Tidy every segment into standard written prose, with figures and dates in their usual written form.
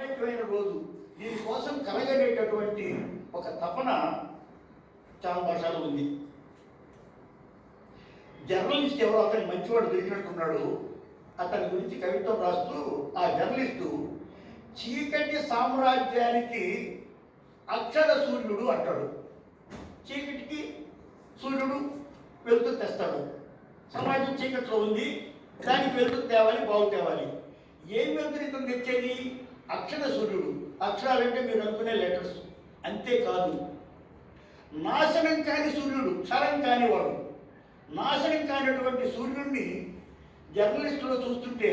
ప్రాముఖ్యమైన రోజు. దీనికోసం కలగనేటటువంటి ఒక తపన చాలా భాషలో ఉంది. జర్నలిస్ట్ ఎవరో అతని మంచివాడు దొరికినట్టున్నాడు. అతని గురించి కవిత్వం రాస్తూ ఆ జర్నలిస్టు చీకటి సామ్రాజ్యానికి అక్షర సూర్యుడు అంటాడు. చీకటికి సూర్యుడు వెలుతు తెస్తాడు. సమాజం చీకట్లో ఉంది, దానికి వెలుతు తేవాలి, బాగు తేవాలి. ఏం వెలుతురితం తెచ్చేది? అక్షర సూర్యుడు. అక్షరాలంటే మీరు అనుకునే లెటర్స్. అంతేకాదు, నాశనం కాని సూర్యుడు, క్షరం కానివాడు. నాశనం కానిటువంటి సూర్యుడిని జర్నలిస్టులో చూస్తుంటే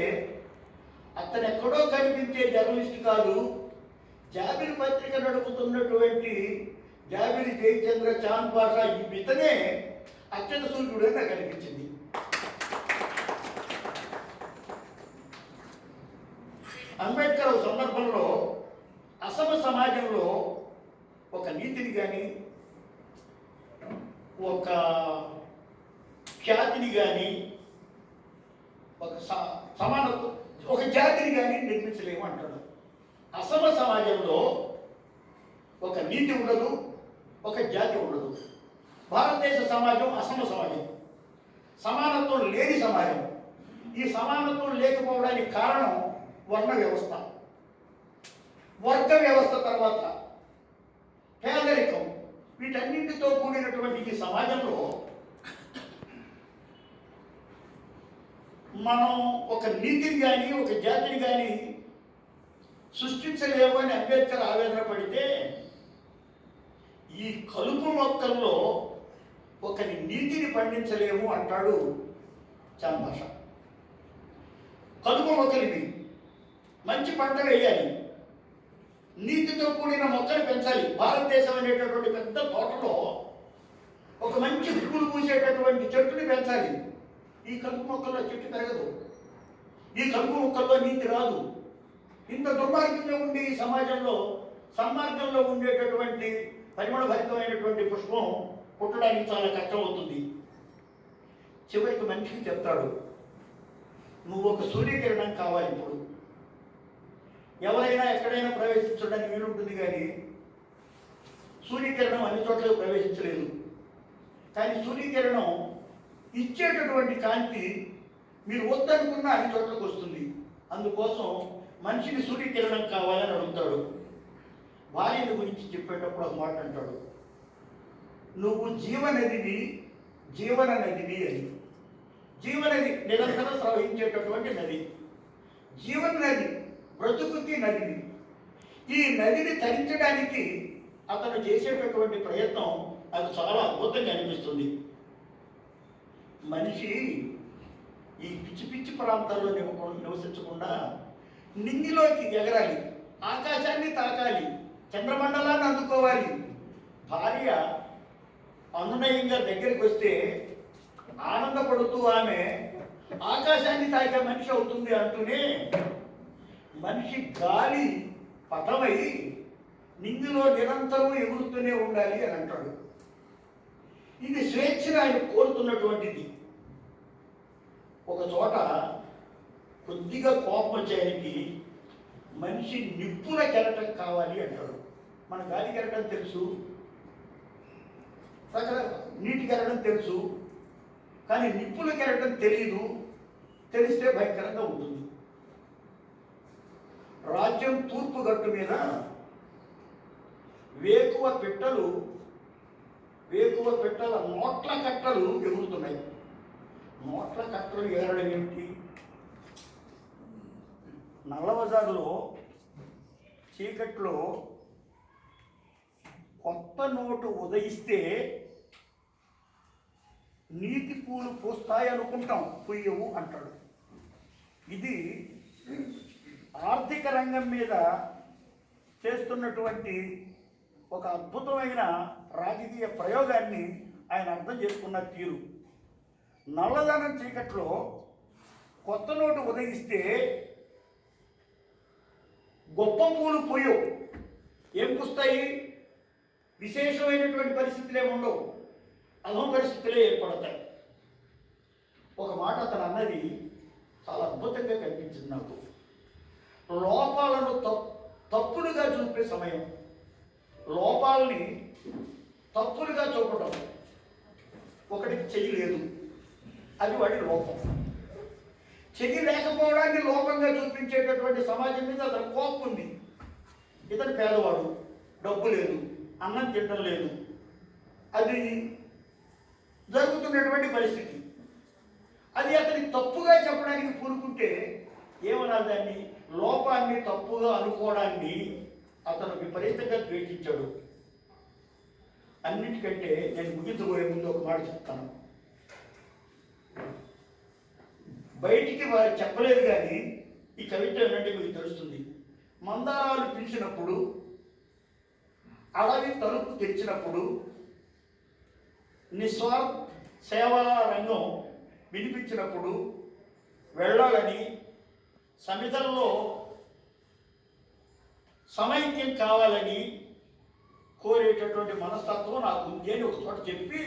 అతను ఎక్కడో కనిపించే జర్నలిస్ట్ కాదు, జాబిలి పత్రిక నడుపుతున్నటువంటి జాబిలి జయచంద్ర చాంద్ భాష ఇతనే అక్షర సూర్యుడు అని నాకు అనిపించింది. అంబేద్కర్ ఒక సందర్భంలో అసమ సమాజంలో ఒక నీతిని కానీ ఒక ఖ్యాతిని కానీ ఒక సమానత్వం ఒక జాతిని కానీ నిర్మించలేము అంటాడు. అసమ సమాజంలో ఒక నీతి ఉండదు, ఒక జాతి ఉండదు. భారతదేశ సమాజం అసమ సమాజం, సమానత్వం లేని సమాజం. ఈ సమానత్వం లేకపోవడానికి కారణం వర్ణ వ్యవస్థ, వర్గ వ్యవస్థ, తర్వాత పేదరికం. వీటన్నింటితో కూడినటువంటి ఈ సమాజంలో మనం ఒక నీతిని కానీ ఒక జాతిని కానీ సృష్టించలేము అని అంబేద్కర్ ఆవేదన పడితే, ఈ కలుపు మొక్కల్లో ఒకరి నీతిని పండించలేము అంటాడు చాంద్ భాష. కలుపు మొక్కలివి మంచి పంట వేయాలి, నీతితో కూడిన మొక్కలు పెంచాలి. భారతదేశం అనేటటువంటి పెద్ద తోటలో ఒక మంచి పువ్వులు పూసేటటువంటి చెట్టుని పెంచాలి. ఈ కలుపు మొక్కల్లో చెట్టు పెరగదు, ఈ కలుపు మొక్కల్లో నీతి రాదు. ఇంత దుర్మార్గంగా ఉండి ఈ సమాజంలో సన్మార్గంలో ఉండేటటువంటి పరిమళభరితమైనటువంటి పుష్పం పుట్టడానికి చాలా కష్టం అవుతుంది. చివరికి మనిషికి చెప్తాడు, నువ్వు ఒక సూర్యకిరణం కావాలి. ఇప్పుడు ఎవరైనా ఎక్కడైనా ప్రవేశించడానికి వీలుంటుంది, కానీ సూర్యకిరణం అన్ని చోట్ల ప్రవేశించలేదు. కానీ సూర్యకిరణం ఇచ్చేటటువంటి కాంతి మీరు వద్దనుకున్న అన్ని చోట్లకు వస్తుంది. అందుకోసం మనిషిని సూర్యకిరణం కావాలని అడుగుతాడు. భార్యను గురించి చెప్పేటప్పుడు ఒక మాట అంటాడు, నువ్వు జీవనదివి, జీవన నదివి అని. జీవనది నిరంతరం ప్రవహించేటటువంటి నది, జీవన నది, బ్రతుకుకి నదిని. ఈ నదిని తరించడానికి అతను చేసేటటువంటి ప్రయత్నం అది చాలా అద్భుతంగా అనిపిస్తుంది. మనిషి ఈ పిచ్చి పిచ్చి ప్రాంతాల్లో నివసించకుండా నింగిలోకి ఎగరాలి, ఆకాశాన్ని తాకాలి, చంద్రమండలాన్ని అందుకోవాలి. భార్య అనునయంగా దగ్గరికి వస్తే ఆనందపడుతూ ఆమె ఆకాశాన్ని తాకే మనిషి అవుతుంది అంటూనే, మనిషి గాలి పథమై నింగిలో నిరంతరం ఎగురుతూనే ఉండాలి అని అంటాడు. ఇది స్వేచ్ఛను ఆయన కోరుతున్నటువంటిది. ఒక చోట కొద్దిగా కోపం వచ్చేయడానికి మనిషి నిప్పుల కెరటం కావాలి అంటాడు. మన గాలి కెరటం తెలుసు, నీటి కెరటం తెలుసు, కానీ నిప్పుల కెరటం తెలియదు. తెలిస్తే భయంకరంగా ఉంటుంది. రాజ్యం తూర్పు గట్టు మీద వేకువ పెట్టల నోట్ల కట్టలు ఎగురుతున్నాయి. నోట్ల కట్టలు ఎగరడం ఏమిటి? నల్లబజార్లో చీకట్లో కొత్త నోటు ఉదయిస్తే నీతి పూలు పూస్తాయి అనుకుంటాం, పుయ్యవు అంటాడు. ఇది ఆర్థిక రంగం మీద చేస్తున్నటువంటి ఒక అద్భుతమైన రాజకీయ ప్రయోగాన్ని ఆయన అర్థం చేసుకున్న తీరు. నల్లధనం చీకట్లో కొత్త నోటు ఉదయిస్తే గొప్ప పూలు పోయవు. ఏం పూస్తాయి? విశేషమైనటువంటి పరిస్థితులు ఏముండవు, అధమ పరిస్థితులే ఏర్పడతాయి. ఒక మాట అతను అన్నది చాలా అద్భుతంగా కనిపించింది నాకు. లోపాలను తప్పులుగా చూపే సమయం. లోపాలని తప్పులుగా చూపడం. ఒకటికి చెయ్యి లేదు, అది వాడి లోపం. చెయ్యి లేకపోవడాన్ని లోపంగా చూపించేటటువంటి సమాజం మీద అతను కోపం ఉంది. ఇతను పేదవాడు, డబ్బు లేదు, అన్నం తినడం లేదు, అది జరుగుతున్నటువంటి పరిస్థితి. అది అతనికి తప్పుగా చెప్పడానికి పూనుకుంటే ఏమనాలి? దాన్ని లోపాన్ని తప్పుగా అనుకోవడాన్ని అతను విపరీతంగా ద్వేషించాడు. అన్నిటికంటే నేను ముగించబోయే ముందు ఒక మాట చెప్తాను. బయటికి వారు చెప్పలేదు కానీ ఈ కవిత్వం ఏంటంటే మీకు తెలుస్తుంది. మందారాలు పిలిచినప్పుడు, అడవి తలుపు తెరిచినప్పుడు, నిస్వార్థ సేవా రంగం వినిపించినప్పుడు వెళ్ళాలని, సమిధల్లో సమైక్యం కావాలని కోరేటటువంటి మనస్తత్వం నాకు ఉంది అని ఒక చోట చెప్పి,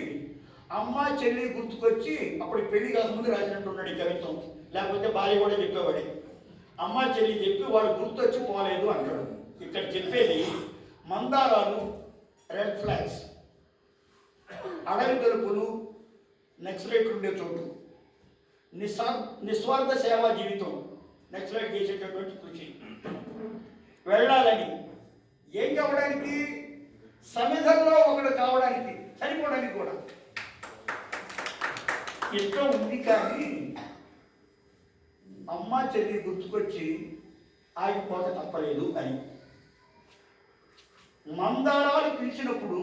అమ్మ చెల్లి గుర్తుకొచ్చి, అప్పుడు పెళ్లి కాక ముందు రాసినట్టున్నాడు ఈ కవిత్వం, లేకపోతే భార్య కూడా చెప్పేవాడే. అమ్మ చెల్లి చెప్పి వాడు గుర్తొచ్చి పోలేదు అంటాడు. ఇక్కడ చెప్పేది మందారాలు రెడ్ ఫ్లాగ్స్, అడవి తలుపులు నక్సలైట్లు ఉండే చోటు, నిస్వార్థ సేవా జీవితం, నక్సలైట్ చేసేటటువంటి కృషి. వెళ్ళాలని ఏం కావడానికి? సమిధల్లో ఒకడు కావడానికి, చనిపోవడానికి కూడా ఇష్టం ఉంది. కానీ అమ్మ చెల్లి గుర్తుకొచ్చి ఆగిపోక తప్పలేదు అని. మందారాలు పిలిచినప్పుడు,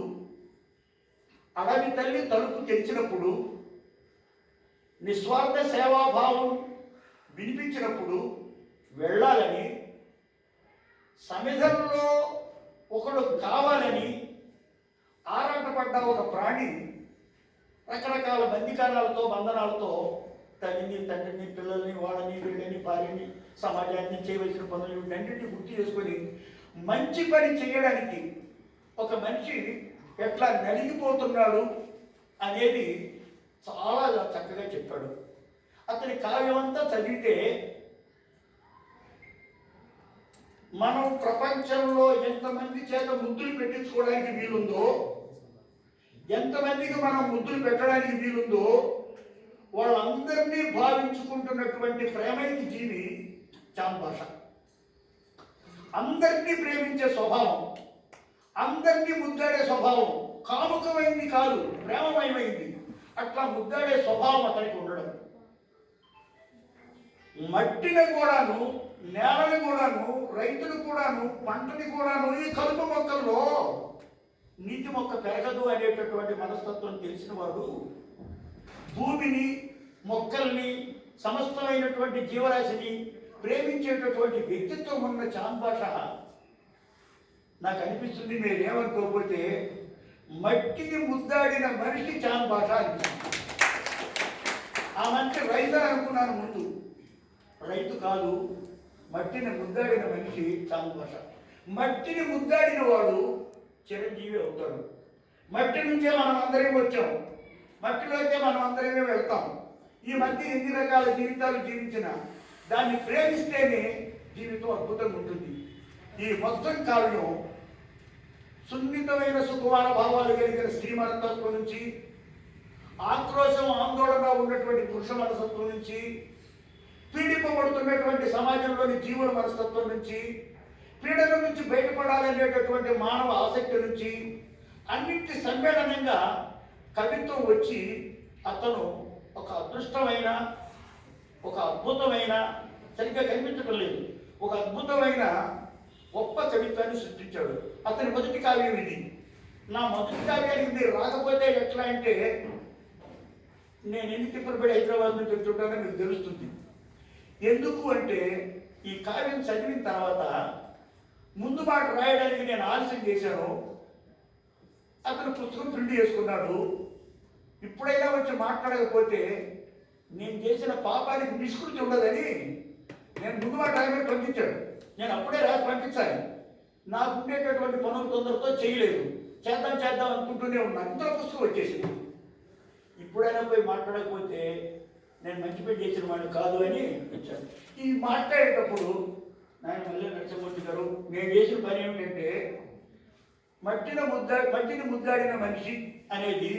అడవి తల్లి తలుపు తెరిచినప్పుడు, నిస్వార్థ సేవాభావం వినిపించినప్పుడు వెళ్ళాలని, సమిధల్లో ఒకడు కావాలని ఆరాటపడ్డ ఒక ప్రాణి రకరకాల బందికారాలతో, బంధనాలతో తల్లిని, తండ్రిని, పిల్లల్ని, వాళ్ళని, వీళ్ళని, భార్యని, సమాజాన్ని చేయవలసిన పనులు వీటన్నింటినీ గుర్తు చేసుకొని మంచి పని చేయడానికి ఒక మనిషి ఎట్లా నలిగిపోతున్నాడు అనేది చాలా చక్కగా చెప్పాడు. అతని కావ్యం అంతా చదివితే మనం ప్రపంచంలో ఎంతమంది చేత ముద్దులు పెట్టించుకోవడానికి వీలుందో, ఎంతమందికి మనం ముద్దులు పెట్టడానికి వీలుందో, వాళ్ళందరినీ భావించుకుంటున్నటువంటి ప్రేమైక జీవి చాంద్ భాష. అందరినీ ప్రేమించే స్వభావం, అందరినీ ముద్దాడే స్వభావం, కాముకమైంది కాదు, ప్రేమమయమైంది. అట్లా ముద్దాడే స్వభావం అతనికి ఉండడం. మట్టిని కూడాను, నేలని కూడాను, రైతును కూడాను, పంటని కూడాను, ఈ కలుపు మొక్కల్లో నీటి మొక్క పెరగదు అనేటటువంటి మనస్తత్వం తెలిసిన వాడు భూమిని, మొక్కల్ని, సమస్తమైనటువంటి జీవరాశిని ప్రేమించేటటువంటి వ్యక్తిత్వం ఉన్న చాంద్ భాష నాకు అనిపిస్తుంది. మీరేమనుకోకపోతే మట్టిని ముద్దాడిన మనిషి చాంద్ భాష అనిపిస్తుంది. ఆ మంచి రైతు అనుకున్నాను ముందు, రైతు కాదు, మట్టిని ముద్దాడిన మనిషి చాంద్ భాష. మట్టిని ముద్దాడిన వాడు చిరంజీవి అవుతాడు. మట్టి నుంచే మనం అందరం వచ్చాం, మట్టిలోకే మనం అందరమే వెళ్తాం. ఈ మధ్య ఎన్ని రకాల జీవితాలు జీవించినా దాన్ని ప్రేమిస్తేనే జీవితం అద్భుతంగా ఉంటుంది. ఈ మొత్తం కావ్యం సున్నితమైన సుకుమార భావాలు కలిగిన స్త్రీ మనస్తత్వం నుంచి, ఆక్రోశం, ఆందోళన ఉన్నటువంటి పురుష మనస్తత్వం నుంచి, పీడింపబడుతున్నటువంటి సమాజంలోని జీవుల మనస్తత్వం నుంచి, పీడన నుంచి బయటపడాలనేటటువంటి మానవ ఆసక్తి నుంచి, అన్నింటి సమ్మేళనంగా కవిత్వం వచ్చి అతను ఒక అదృష్టమైన, ఒక అద్భుతమైన, సరిగ్గా కనిపించడం లేదు, ఒక అద్భుతమైన గొప్ప కవిత్వాన్ని సృష్టించాడు. అతని మొదటి కావ్యం ఇది. నా మొదటి కావ్యానికి మీరు రాకపోతే ఎట్లా అంటే, నేను ఎన్ని తిప్పలపడి హైదరాబాద్ నుంచి వచ్చుంటానో మీకు తెలుస్తుంది. ఎందుకు అంటే, ఈ కావ్యం చదివిన తర్వాత ముందు మాట రాయడానికి నేను ఆలస్యం చేశాను. అతను పుస్తకం ప్రింట్ చేసుకున్నాడు. ఇప్పుడైనా వచ్చి మాట్లాడకపోతే నేను చేసిన పాపానికి నిష్కృతి ఉండదని నేను ముందు మాట రాయమని పంపించాడు. నేను అప్పుడే రాసి పంపించాలి. నాకు ఉండేటటువంటి పనులు తొందరతో చేయలేదు, చేద్దాం అనుకుంటూనే ఉన్నాను. ఇంత పుస్తకం వచ్చేసింది. ఇప్పుడైనా పోయి మాట్లాడకపోతే నేను మంచి పని చేసిన వాడిని కాదు అని ఇచ్చాను. ఈ మాట్లాడేటప్పుడు నాయన మల్లె నరసింహమూర్తి గారు, నేను చేసిన పని ఏమిటంటే మట్టిని ముద్దాడిన మనిషి అనేది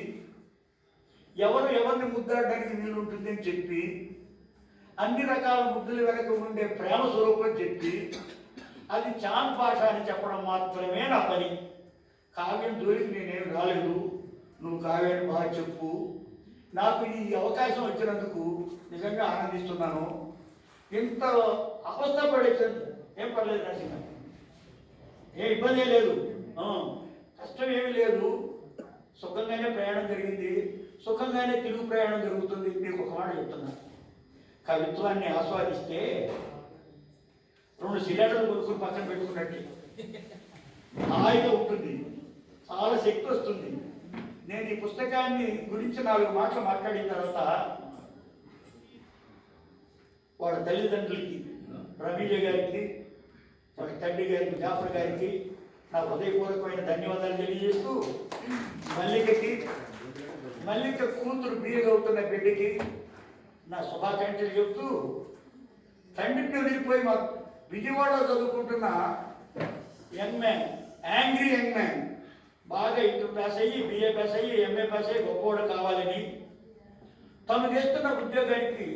ఎవరిని ముద్దాడడానికి వీలు ఉంటుందని చెప్పి అన్ని రకాల ముద్దుల వెనక ఉండే ప్రేమ స్వరూపం చెప్పి అది చాంద్ భాష అని చెప్పడం మాత్రమే నా పని. కావ్యం జోలికి నేనేం రాలేదు. నువ్వు కావ్యాన్ని బాగా చెప్పు. నాకు ఈ అవకాశం వచ్చినందుకు నిజంగా ఆనందిస్తున్నాను. ఇంత అవస్థ పడేది ఏం పర్లేదు నరసింహ, ఏ ఇబ్బంది లేదు, కష్టం ఏమీ లేదు. సుఖంగానే ప్రయాణం జరిగింది, సుఖంగానే తిరుగు ప్రయాణం జరుగుతుంది. మీకు ఒక మాట చెప్తున్నా, కవిత్వాన్ని ఆస్వాదిస్తే 2 సిలిండర్లు కొనుక్కుని పక్కన పెట్టుకున్నట్టు హాయిగా ఉంటుంది, చాలా శక్తి వస్తుంది. నేను ఈ పుస్తకాన్ని గురించి 4 మాటలు మాట్లాడిన తర్వాత వాళ్ళ తల్లిదండ్రులకి, రమీజ గారికి, వాళ్ళ తండ్రి గారికి, జాఫర్ గారికి నా హృదయపూర్వకమైన ధన్యవాదాలు తెలియజేస్తూ, మల్లిక కూతురు బియ్యగా అవుతున్న బిడ్డకి నా శుభాకాంక్షలు చెప్తూ, తండ్రిని వదిలిపోయి మా విజయవాడలో చదువుకుంటున్న young man, angry young man, బాగా ఇంటర్ పాస్ అయ్యి, బిఏ పాస్ అయ్యి, ఎంఏ పాస్ అయ్యి గొప్పవాడు కావాలని, తను చేస్తున్న ఉద్యోగానికి,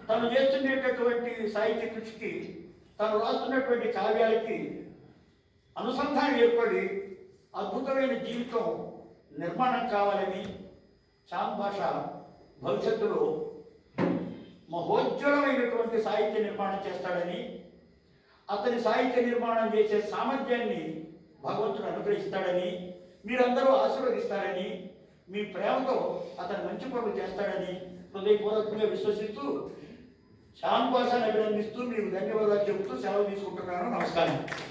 తను చేస్తున్నటువంటి సాహిత్య కృషికి, తను రాస్తున్నటువంటి కావ్యాలకి అనుసంధానం ఏర్పడి అద్భుతమైన జీవితం నిర్మాణం కావాలని, చాంద్ భాష భవిష్యత్తులో మహోజ్వలమైనటువంటి సాహిత్య నిర్మాణం చేస్తాడని, అతని సాహిత్య నిర్మాణం చేసే సామర్థ్యాన్ని భగవంతుడు అనుగ్రహిస్తాడని, మీరందరూ ఆశీర్వదిస్తారని, మీ ప్రేమతో అతను మంచి పనులు చేస్తాడని హృదయపూర్వకంగా విశ్వసిస్తూ, చాంద్ భాషను అభినందిస్తూ మీకు ధన్యవాదాలు చెబుతూ సెలవు తీసుకుంటున్నాను. నమస్కారం.